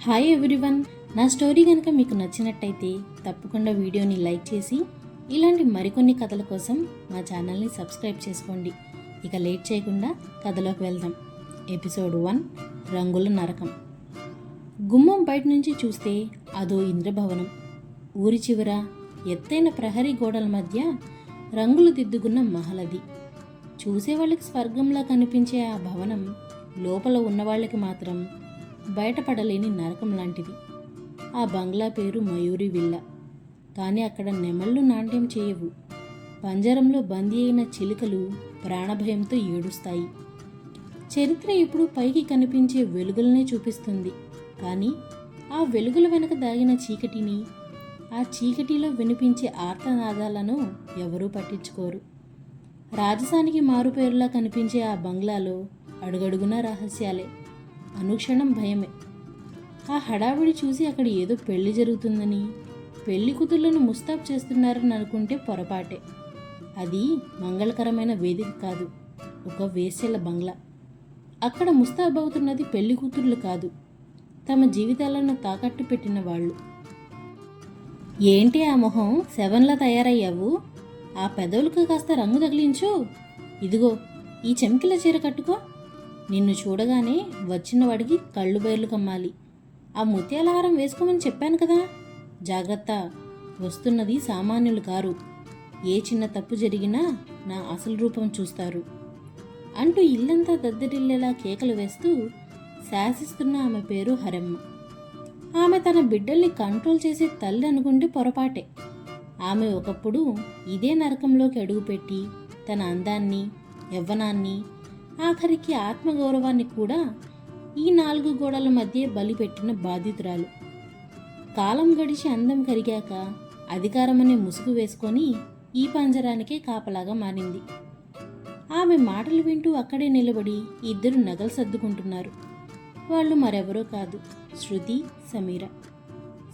Hi everyone, నా story కనుక మీకు నచ్చినట్టయితే తప్పకుండా వీడియోని లైక్ చేసి ఇలాంటి మరికొన్ని కథల కోసం మా ఛానల్ని సబ్స్క్రైబ్ చేసుకోండి. ఇక లేట్ చేయకుండా కథలోకి వెళ్దాం. ఎపిసోడ్ 1, రంగుల నరకం. గుమ్మం బయట నుంచి చూస్తే అదో ఇంద్రభవనం. ఊరి చివర ఎత్తైన ప్రహరీ గోడల మధ్య రంగులు దిద్దుకున్న మహలది. చూసేవాళ్ళకి స్వర్గంలా కనిపించే ఆ భవనం లోపల ఉన్నవాళ్ళకి మాత్రం బయటపడలేని నరకం లాంటిది. ఆ బంగ్లా పేరు మయూరి విల్లా. కానీ అక్కడ నెమళ్ళు నాట్యం చేయవు. పంజరంలో బందీ అయిన చిలుకలు ప్రాణభయంతో ఏడుస్తాయి. చరిత్ర ఎప్పుడూ పైకి కనిపించే వెలుగులనే చూపిస్తుంది. కానీ ఆ వెలుగుల వెనక దాగిన చీకటిని, ఆ చీకటిలో వినిపించే ఆర్తనాదాలను ఎవరూ పట్టించుకోరు. రాజసానికి మారుపేరులా కనిపించే ఆ బంగ్లాలో అడుగడుగునా రహస్యాలే, అనుక్షణం భయమే. ఆ హడావిడి చూసి అక్కడ ఏదో పెళ్లి జరుగుతుందని, పెళ్లి కూతుళ్లను ముస్తాబ్ చేస్తున్నారని అనుకుంటే పొరపాటే. అది మంగళకరమైన వేదిక కాదు, ఒక వేశ్యల బంగ్లా. అక్కడ ముస్తాబ్ అవుతున్నది పెళ్లి కూతుర్లు కాదు, తమ జీవితాలను తాకట్టు పెట్టిన వాళ్ళు. ఏంటి ఆ మొహం శవంలా తయారయ్యావు? ఆ పెదవులకు కాస్త రంగు తగిలించు. ఇదిగో ఈ చెంకిల చీర కట్టుకో. నిన్ను చూడగానే వచ్చిన వాడికి కళ్ళు బయర్లు కమ్మాలి. ఆ ముత్యాలహారం వేసుకోమని చెప్పాను కదా. జాగ్రత్త, వస్తున్నది సామాన్యులు కారు. ఏ చిన్న తప్పు జరిగినా నా అసలు రూపం చూస్తారు అంటూ ఇల్లంతా దద్దరిల్లేలా కేకలు వేస్తూ శాసిస్తున్న ఆమె పేరు హరెమ్మ. ఆమె తన బిడ్డల్ని కంట్రోల్ చేసే తల్లి అనుకుంటే పొరపాటే. ఆమె ఒకప్పుడు ఇదే నరకంలోకి అడుగుపెట్టి తన అందాన్ని, యవ్వనాన్ని, ఆఖరికి ఆత్మగౌరవాన్ని కూడా ఈ 4 గోడల మధ్య బలిపెట్టిన బాధితురాలు. కాలం గడిచి అందం కరిగాక అధికారమనే ముసుగు వేసుకొని ఈ పంజరానికే కాపలాగా మారింది. ఆమె మాటలు వింటూ అక్కడే నిలబడి ఇద్దరు నగలు సర్దుకుంటున్నారు. వాళ్ళు మరెవరో కాదు, శృతి, సమీర.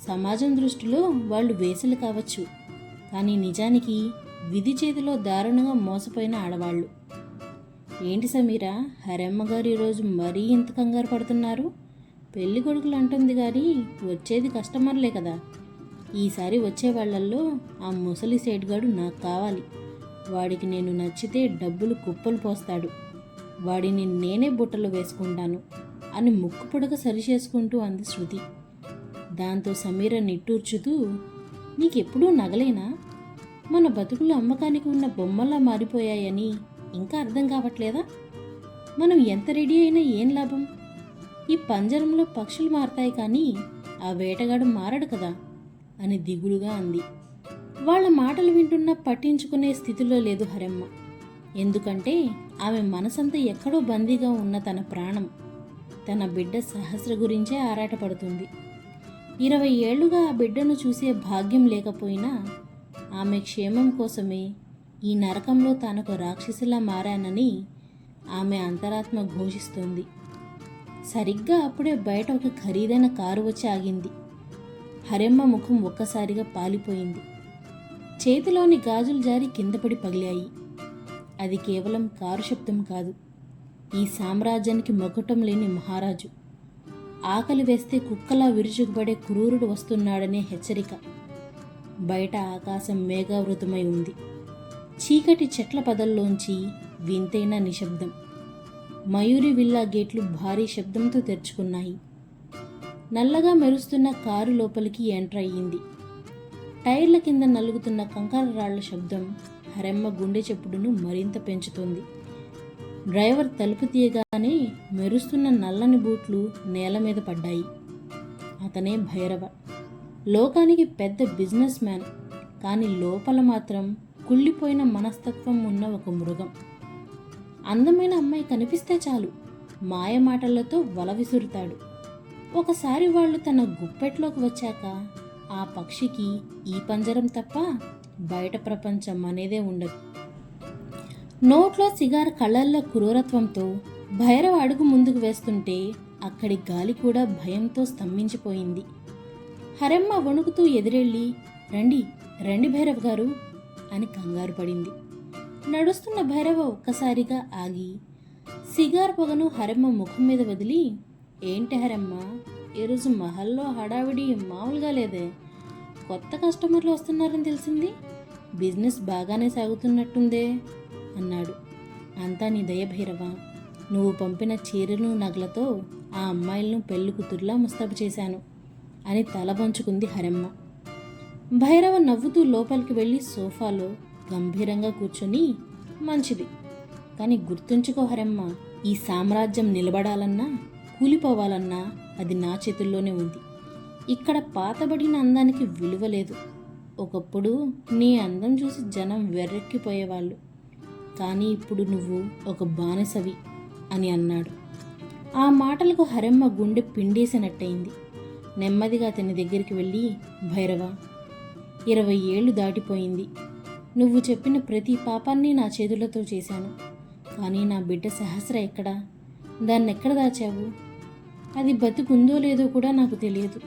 సమాజం దృష్టిలో వాళ్ళు వేసలు కావచ్చు, కానీ నిజానికి విధి చేతిలో దారుణంగా మోసపోయిన ఆడవాళ్ళు. ఏంటి సమీరా, హరెమ్మ గారు ఈరోజు మరీ ఇంత కంగారు పడుతున్నారు? పెళ్లి కొడుకులు అంటుంది కానీ వచ్చేది కస్టమర్లే కదా. ఈసారి వచ్చే వాళ్ళల్లో ఆ ముసలి సేట్గాడు నాకు కావాలి. వాడికి నేను నచ్చితే డబ్బులు కుప్పలు పోస్తాడు. వాడిని నేనే బుట్టలో వేసుకుంటాను అని ముక్కు పొడక సరిచేసుకుంటూ అంది శృతి. దాంతో సమీర నిట్టూర్చుతూ, నీకెప్పుడూ నగలేనా? మన బతుకులు అమ్మకానికి ఉన్న బొమ్మల్లా మారిపోయాయని ఇంకా అర్థం కావట్లేదా? మనం ఎంత రెడీ అయినా ఏం లాభం? ఈ పంజరంలో పక్షులు మారతాయి కానీ ఆ వేటగాడు మారడు కదా అని దిగులుగా అంది. వాళ్ళ మాటలు వింటున్నా పట్టించుకునే స్థితిలో లేదు హరెమ్మ. ఎందుకంటే ఆమె మనసంతా ఎక్కడో బందీగా ఉన్న తన ప్రాణం, తన బిడ్డ సహస్ర గురించే ఆరాటపడుతుంది. 20 ఏళ్లుగా ఆ బిడ్డను చూసే భాగ్యం లేకపోయినా ఆమె క్షేమం కోసమే ఈ నరకంలో తానొక రాక్షసిలా మారానని ఆమె అంతరాత్మ ఘోషిస్తోంది. సరిగ్గా అప్పుడే బయట ఒక ఖరీదైన కారు వచ్చి ఆగింది. హరెమ్మ ముఖం ఒక్కసారిగా పాలిపోయింది. చేతిలోని గాజులు జారి కిందపడి పగిలాయి. అది కేవలం కారు శబ్దం కాదు, ఈ సామ్రాజ్యానికి మొగటం లేని మహారాజు, ఆకలి వేస్తే కుక్కలా విరుచుకుపడే క్రూరుడు వస్తున్నాడనే హెచ్చరిక. బయట ఆకాశం మేఘావృతమై ఉంది. చీకటి చెట్ల పదల్లోంచి వింతైన నిశ్శబ్దం. మయూరి విల్లా గేట్లు భారీ శబ్దంతో తెరుచుకున్నాయి. నల్లగా మెరుస్తున్న కారు లోపలికి ఎంటర్ అయ్యింది. టైర్ల కింద నలుగుతున్న కంకర రాళ్ల శబ్దం హరెమ్మ గుండె చెప్పుడును మరింత పెంచుతుంది. డ్రైవర్ తలుపు తీయగానే మెరుస్తున్న నల్లని బూట్లు నేల మీద పడ్డాయి. అతనే భైరవ. లోకానికి పెద్ద బిజినెస్ మ్యాన్, కానీ లోపల మాత్రం కుళ్ళిపోయిన మనస్తత్వం ఉన్న ఒక మృగం. అందమైన అమ్మాయి కనిపిస్తే చాలు మాయ మాటలతో వల విసురుతాడు. ఒకసారి వాళ్ళు తన గుప్పెట్లోకి వచ్చాక ఆ పక్షికి ఈ పంజరం తప్ప బయట ప్రపంచం అనేదే ఉండదు. నోట్లో సిగార్, కళ్ళల్లో క్రూరత్వంతో భైరవ అడుగు ముందుకు వేస్తుంటే అక్కడి గాలి కూడా భయంతో స్తంభించిపోయింది. హరెమ్మ వణుకుతూ ఎదురెళ్ళి, రండి రండి భైరవ్ గారు అని కంగారు పడింది. నడుస్తున్న భైరవ ఒక్కసారిగా ఆగి సిగార్ పొగను హరెమ్మ ముఖం మీద వదిలి, ఏంటి హరెమ్మ, ఈరోజు మహల్లో హడావిడి మామూలుగా లేదే. కొత్త కస్టమర్లు వస్తున్నారని తెలిసింది. బిజినెస్ బాగానే సాగుతున్నట్టుందే అన్నాడు. అంతా నీ దయ భైరవ. నువ్వు పంపిన చీరలు నగలతో ఆ అమ్మాయిలను పెళ్లి కూతుర్లా ముస్తాబు చేశాను అని తల పంచుకుంది హరెమ్మ. భైరవ నవ్వుతూ లోపలికి వెళ్ళి సోఫాలో గంభీరంగా కూర్చొని, మంచిది, కానీ గుర్తుంచుకో హరెమ్మ, ఈ సామ్రాజ్యం నిలబడాలన్నా కూలిపోవాలన్నా అది నా చేతుల్లోనే ఉంది. ఇక్కడ పాతబడిన అందానికి విలువ లేదు. ఒకప్పుడు నీ అందం చూసి జనం వెర్రెక్కిపోయేవాళ్ళు, కానీ ఇప్పుడు నువ్వు ఒక బానిసవి అని అన్నాడు. ఆ మాటలకు హరెమ్మ గుండె పిండేసినట్టయింది. నెమ్మదిగా అతని దగ్గరికి వెళ్ళి, భైరవ, 20 ఏళ్ళు దాటిపోయింది. నువ్వు చెప్పిన ప్రతి పాపాన్ని నా చేతులతో చేశాను. కానీ నా బిడ్డ సహస్ర ఎక్కడా? దాన్ని ఎక్కడ దాచావు? అది బతుకుందో లేదో కూడా నాకు తెలియదు.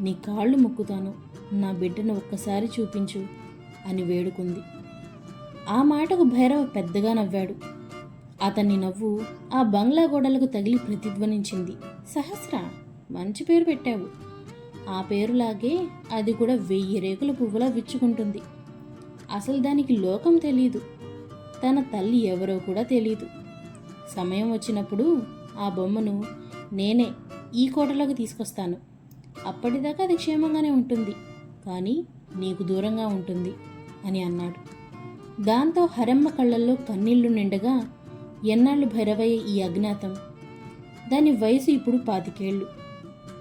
నీ కాళ్ళు మొక్కుతాను, నా బిడ్డను ఒక్కసారి చూపించు అని వేడుకుంది. ఆ మాటకు భైరవ పెద్దగా నవ్వాడు. అతన్ని నవ్వు ఆ బంగ్లా గోడలకు తగిలి ప్రతిధ్వనించింది. సహస్ర, మంచి పేరు పెట్టావు. ఆ పేరులాగే అది కూడా 1000 రేకుల పువ్వులా విచ్చుకుంటుంది. అసలు దానికి లోకం తెలీదు, తన తల్లి ఎవరో కూడా తెలీదు. సమయం వచ్చినప్పుడు ఆ బొమ్మను నేనే ఈ కోటలోకి తీసుకొస్తాను. అప్పటిదాకా అది క్షేమంగానే ఉంటుంది, కానీ నీకు దూరంగా ఉంటుంది అని అన్నాడు. దాంతో హరెమ్మ కళ్ళల్లో కన్నీళ్లు నిండగా, ఎన్నాళ్ళు భైరవయ్య ఈ అజ్ఞాతం? దాని వయసు ఇప్పుడు 25 ఏళ్ళు.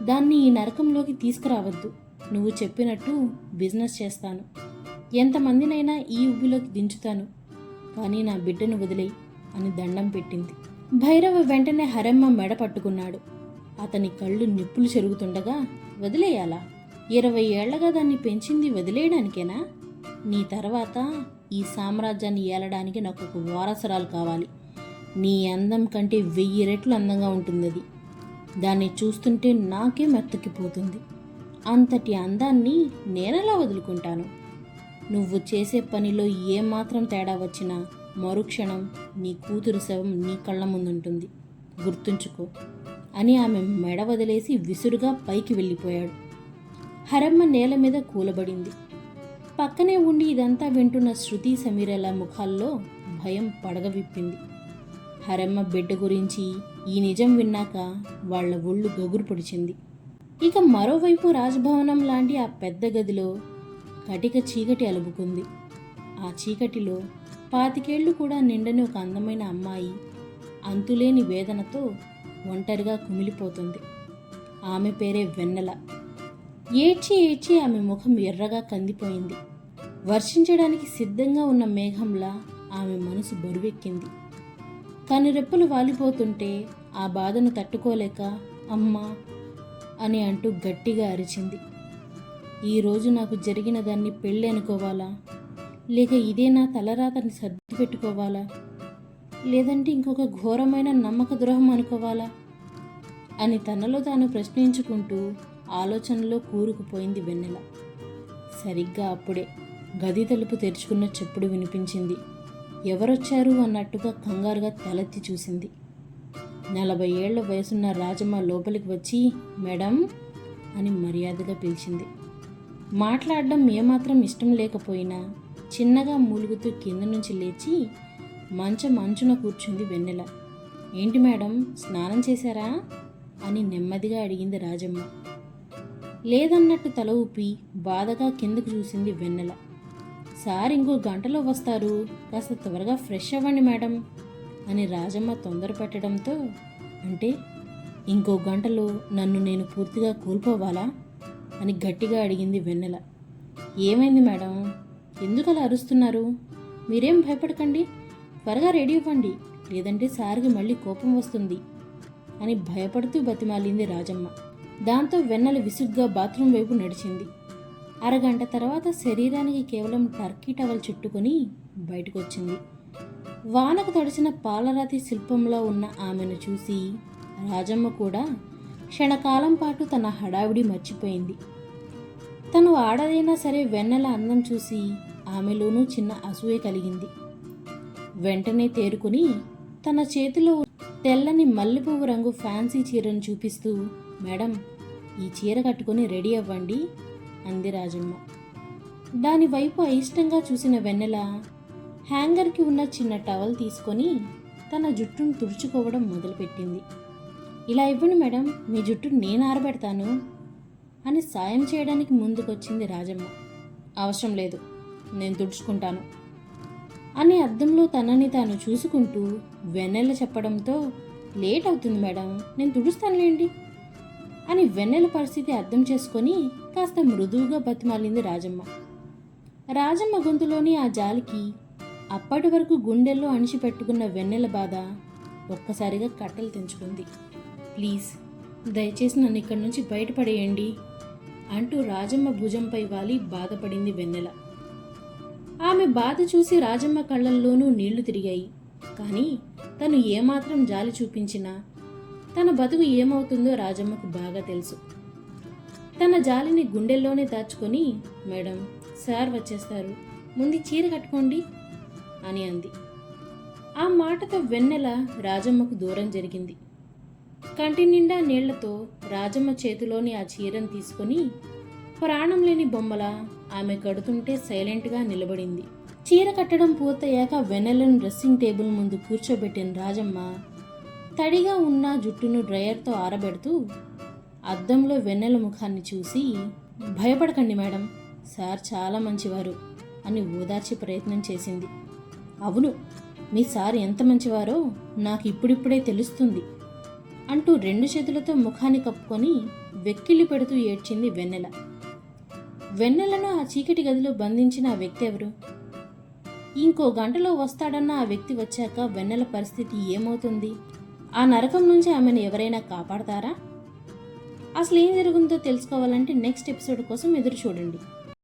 దాన్ని ఈ నరకంలోకి తీసుకురావద్దు. నువ్వు చెప్పినట్టు బిజినెస్ చేస్తాను, ఎంతమందినైనా ఈ ఉబ్బిలోకి దించుతాను, కానీ నా బిడ్డను వదిలేయి అని దండం పెట్టింది. భైరవ వెంటనే హరెమ్మ మెడ పట్టుకున్నాడు. అతని కళ్ళు నిప్పులు చెరుగుతుండగా, వదిలేయాలా? 20 ఏళ్లగా దాన్ని పెంచింది వదిలేయడానికేనా? నీ తర్వాత ఈ సామ్రాజ్యాన్ని ఏలడానికి నాకు ఒక వారసురాలు కావాలి. నీ అందం కంటే 1000 రెట్లు అందంగా ఉంటుంది అది. దాన్ని చూస్తుంటే నాకే మెత్తకిపోతుంది. అంతటి అందాన్ని నేనెలా వదులుకుంటాను? నువ్వు చేసే పనిలో ఏమాత్రం తేడా వచ్చినా మరుక్షణం నీ కూతురు శవం నీ కళ్ళ ముందుంటుంది, గుర్తుంచుకో అని ఆమె మెడ వదిలేసి విసురుగా పైకి వెళ్ళిపోయాడు. హరెమ్మ నేల మీద కూలబడింది. పక్కనే ఉండి ఇదంతా వింటున్న శృతి సమీరల ముఖాల్లో భయం పడగ విప్పింది. హరెమ్మ బిడ్డ గురించి ఈ నిజం విన్నాక వాళ్ల ఒళ్ళు గగురు పొడిచింది. ఇక మరోవైపు రాజభవనం లాంటి ఆ పెద్ద గదిలో కటిక చీకటి అలుముకుంది. ఆ చీకటిలో 25 ఏళ్లు కూడా నిండని ఒక అందమైన అమ్మాయి అంతులేని వేదనతో ఒంటరిగా కుమిలిపోతుంది. ఆమె పేరే వెన్నెల. ఏడ్చి ఏడ్చి ఆమె ముఖం ఎర్రగా కందిపోయింది. వర్షించడానికి సిద్ధంగా ఉన్న మేఘంలా ఆమె మనసు బరువెక్కింది. కనురెప్పలు వాలిపోతుంటే ఆ బాధను తట్టుకోలేక అమ్మా అని అంటూ గట్టిగా అరిచింది. ఈరోజు నాకు జరిగిన దాన్ని పెళ్ళి అనుకోవాలా, లేక ఇదే నా తలరాతని సర్ది పెట్టుకోవాలా, లేదంటే ఇంకొక ఘోరమైన నమ్మక ద్రోహం అనుకోవాలా అని తనలో తాను ప్రశ్నించుకుంటూ ఆలోచనలో కూరుకుపోయింది వెన్నెల. సరిగ్గా అప్పుడే గది తలుపు తెరుచుకున్న చెప్పుడు వినిపించింది. ఎవరొచ్చారు అన్నట్టుగా కంగారుగా తలెత్తి చూసింది. 40 ఏళ్ల వయసున్న రాజమ్మ లోపలికి వచ్చి, మేడం అని మర్యాదగా పిలిచింది. మాట్లాడడం ఏమాత్రం ఇష్టం లేకపోయినా చిన్నగా మూలుగుతూ కింద నుంచి లేచి మంచం అంచున కూర్చుంది వెన్నెల. ఏంటి మేడం, స్నానం చేశారా అని నెమ్మదిగా అడిగింది రాజమ్మ. లేదన్నట్టు తల ఊపి బాధగా కిందకు చూసింది వెన్నెల. సార్ ఇంకో గంటలో వస్తారు, కాస్త త్వరగా ఫ్రెష్ అవ్వండి మేడం అని రాజమ్మ తొందర పెట్టడంతో, అంటే ఇంకో గంటలో నన్ను నేను పూర్తిగా కోల్పోవాలా అని గట్టిగా అడిగింది వెన్నెల. ఏమైంది మేడం, ఎందుకు అలా అరుస్తున్నారు? మీరేం భయపడకండి, త్వరగా రెడీ అవ్వండి, లేదంటే సార్కి మళ్ళీ కోపం వస్తుంది అని భయపడుతూ బతిమాలింది రాజమ్మ. దాంతో వెన్నెల విసుగ్గా బాత్రూం వైపు నడిచింది. అరగంట తర్వాత శరీరానికి కేవలం టర్కీ టవల్ చుట్టుకొని బయటకు వచ్చింది. వానకు తడిసిన పాలరాతి శిల్పంలో ఉన్న ఆమెను చూసి రాజమ్మ కూడా క్షణకాలం పాటు తన హడావిడి మర్చిపోయింది. తను ఆడదైనా సరే వెన్నెల అందం చూసి ఆమెలోనూ చిన్న అసూయ కలిగింది. వెంటనే తేరుకుని తన చేతిలో తెల్లని మల్లెపువ్వు రంగు ఫ్యాన్సీ చీరను చూపిస్తూ, మేడం ఈ చీర కట్టుకొని రెడీ అవ్వండి అంది రాజమ్మ. దానివైపు అయిష్టంగా చూసిన వెన్నెల హ్యాంగర్కి ఉన్న చిన్న టవల్ తీసుకొని తన జుట్టును తుడుచుకోవడం మొదలుపెట్టింది. ఇలా ఇవ్వండి మేడం, మీ జుట్టు నేను ఆరబెడతాను అని సాయం చేయడానికి ముందుకొచ్చింది రాజమ్మ. అవసరం లేదు, నేను తుడుచుకుంటాను అని అద్దంలో తనని తాను చూసుకుంటూ వెన్నెల చెప్పడంతో, లేట్ అవుతుంది మేడం, నేను తుడుస్తానులేండి అని వెన్నెల పరిస్థితి అర్థం చేసుకొని కాస్త మృదువుగా బతిమాలింది రాజమ్మ. రాజమ్మ గొంతులోని ఆ జాలికి అప్పటి వరకు గుండెల్లో అణిచిపెట్టుకున్న వెన్నెల బాధ ఒక్కసారిగా కట్టలు తెంచుకుంది. ప్లీజ్, దయచేసి నన్ను ఇక్కడి నుంచి బయటపడేయండి అంటూ రాజమ్మ భుజంపై వాలి బాధపడింది వెన్నెల. ఆమె బాధ చూసి రాజమ్మ కళ్ళల్లోనూ నీళ్లు తిరిగాయి. కానీ తను ఏమాత్రం జాలి చూపించినా తన బతుకు ఏమవుతుందో రాజమ్మకు బాగా తెలుసు. తన జాలిని గుండెల్లోనే దాచుకొని, మేడం, సార్ వచ్చేస్తారు, ముందు చీర కట్టుకోండి అని అంది. ఆ మాటతో వెన్నెల రాజమ్మకు దూరం జరిగింది. కంటి నిండా నీళ్లతో రాజమ్మ చేతిలోని ఆ చీరను తీసుకొని ప్రాణం లేని బొమ్మలా ఆమె కడుతుంటే సైలెంట్గా నిలబడింది. చీర కట్టడం పూర్తయ్యాక వెన్నెలను డ్రెస్సింగ్ టేబుల్ ముందు కూర్చోబెట్టిన రాజమ్మ తడిగా ఉన్న జుట్టును డ్రయర్తో ఆరబెడుతూ అద్దంలో వెన్నెల ముఖాన్ని చూసి, భయపడకండి మేడం, సార్ చాలా మంచివారు అని ఓదార్చి ప్రయత్నం చేసింది. అవును, మీ సార్ ఎంత మంచివారో నాకు ఇప్పుడిప్పుడే తెలుస్తుంది అంటూ 2 చేతులతో ముఖాన్ని కప్పుకొని వెక్కిలి పెడుతూ ఏడ్చింది వెన్నెల. వెన్నెలను ఆ చీకటి గదిలో బంధించిన ఆ వ్యక్తి ఎవరు? ఇంకో గంటలో వస్తాడన్న ఆ వ్యక్తి వచ్చాక వెన్నెల పరిస్థితి ఏమవుతుంది? ఆ నరకం నుంచి ఆమెను ఎవరైనా కాపాడతారా? అసలు ఏం జరుగుతుందో తెలుసుకోవాలంటే నెక్స్ట్ ఎపిసోడ్ కోసం ఎదురు చూడండి.